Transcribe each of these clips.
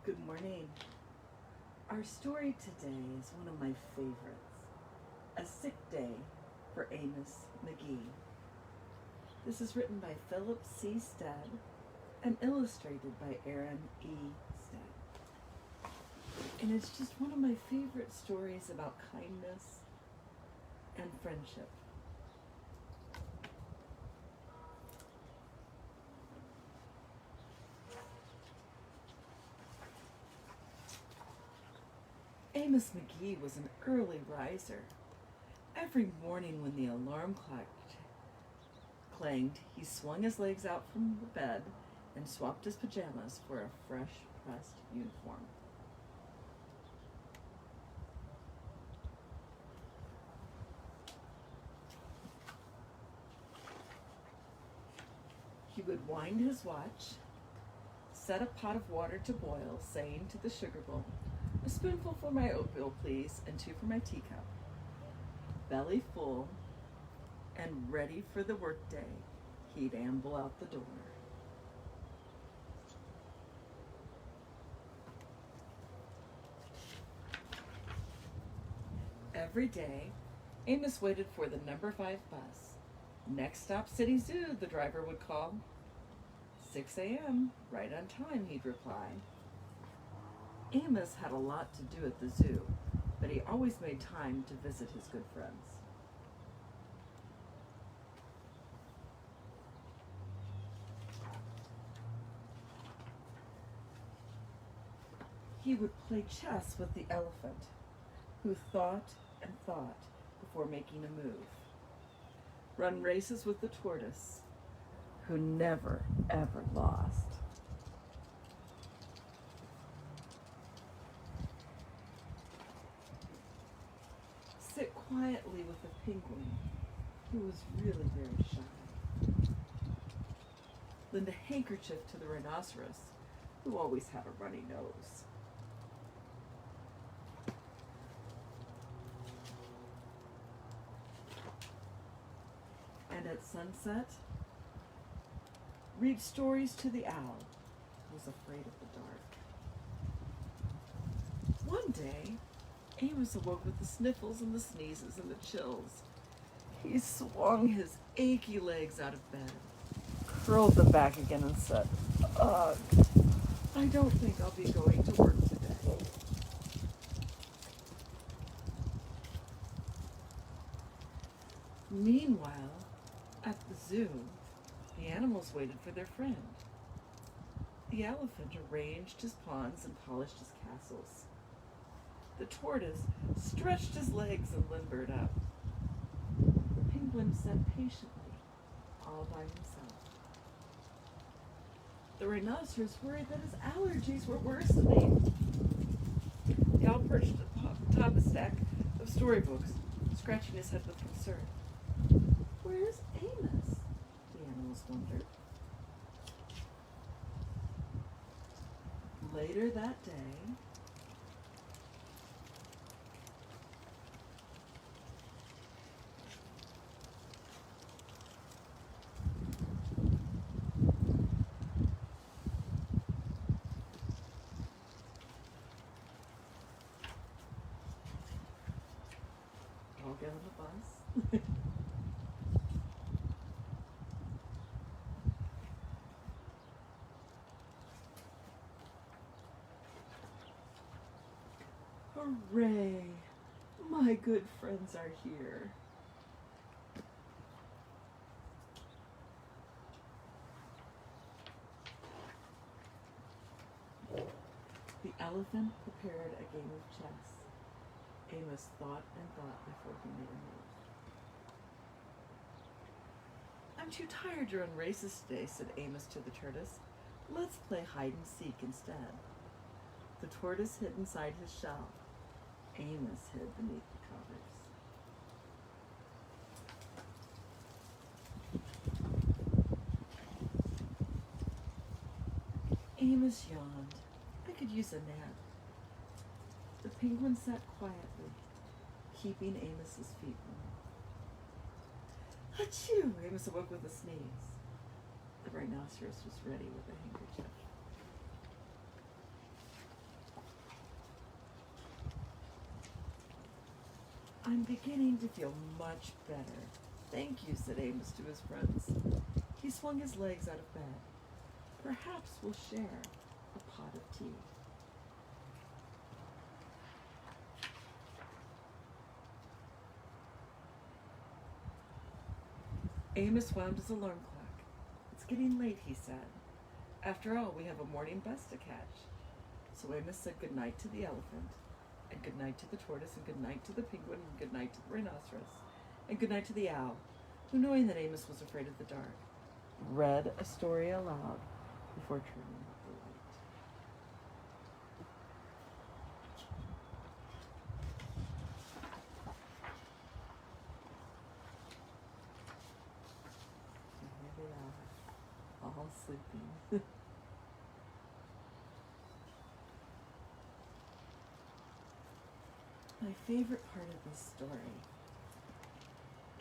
Good morning. Our story today is one of my favorites. A Sick Day for Amos McGee. This is written by Philip C. Stead and illustrated by Aaron E. Stead. And it's just one of my favorite stories about kindness and friendship. Amos McGee was an early riser. Every morning when the alarm clock clanged, he swung his legs out from the bed and swapped his pajamas for a fresh pressed uniform. He would wind his watch, set a pot of water to boil, saying to the sugar bowl, "A spoonful for my oatmeal, please, and 2 for my teacup." Belly full and ready for the workday, he'd amble out the door. Every day, Amos waited for the number 5 bus. "Next stop, City Zoo," the driver would call. 6 a.m., right on time, he'd reply. Amos had a lot to do at the zoo, but he always made time to visit his good friends. He would play chess with the elephant, who thought and thought before making a move. Run races with the tortoise, who never, ever lost. Sit quietly with a penguin, who was really very shy. Lend a handkerchief to the rhinoceros, who always had a runny nose. And at sunset, read stories to the owl, who was afraid of the dark. One day, Amos awoke with the sniffles and the sneezes and the chills. He swung his achy legs out of bed, curled them back again, and said, "Ugh, I don't think I'll be going to work today." Meanwhile, at the zoo, the animals waited for their friend. The elephant arranged his pawns and polished his castles. The tortoise stretched his legs and limbered up. The penguin sat patiently, all by himself. The rhinoceros worried that his allergies were worsening. He all perched atop a stack of storybooks, scratching his head with concern. "Where's Amos?" the animals wondered. Later that day, I'll get on the bus. Hooray! My good friends are here. The elephant prepared a game of chess. Amos thought and thought before he made a move. "I'm too tired to run races today," said Amos to the tortoise. "Let's play hide and seek instead." The tortoise hid inside his shell. Amos hid beneath the covers. Amos yawned. "I could use a nap." The penguin sat quietly, keeping Amos's feet warm. "Achoo!" Amos awoke with a sneeze. The rhinoceros was ready with a handkerchief. I'm beginning to feel much better. Thank you, said Amos to his friends. He swung his legs out of bed. Perhaps we'll share a pot of tea. Amos wound his alarm clock. It's getting late, he said. After all, we have a morning bus to catch. So Amos said good night to the elephant, and good night to the tortoise, and good night to the penguin, and good night to the rhinoceros, and good night to the owl, who, knowing that Amos was afraid of the dark, read a story aloud before turning off the light. And here they are, all sleeping. My favorite part of this story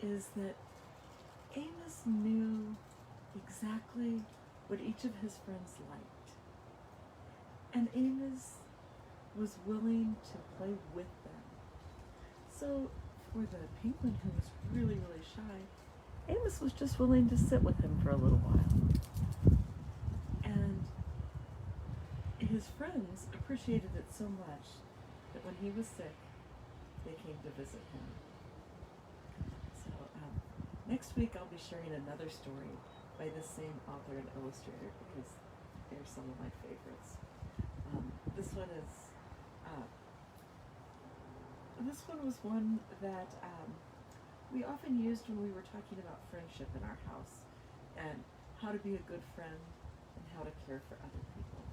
is that Amos knew exactly what each of his friends liked. And Amos was willing to play with them. So for the penguin, who was really, really shy, Amos was just willing to sit with him for a little while. And his friends appreciated it so much that when he was sick, they came to visit him. So next week I'll be sharing another story by the same author and illustrator because they're some of my favorites. This one was one that we often used when we were talking about friendship in our house and how to be a good friend and how to care for other people.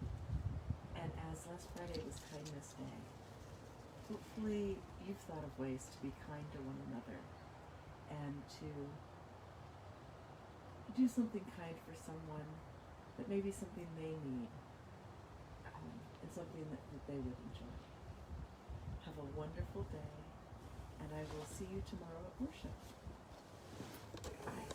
And as last Friday was Kindness Day, hopefully you've thought of ways to be kind to one another and to do something kind for someone that may be something they need and something that they would enjoy. Have a wonderful day, and I will see you tomorrow at worship. Bye.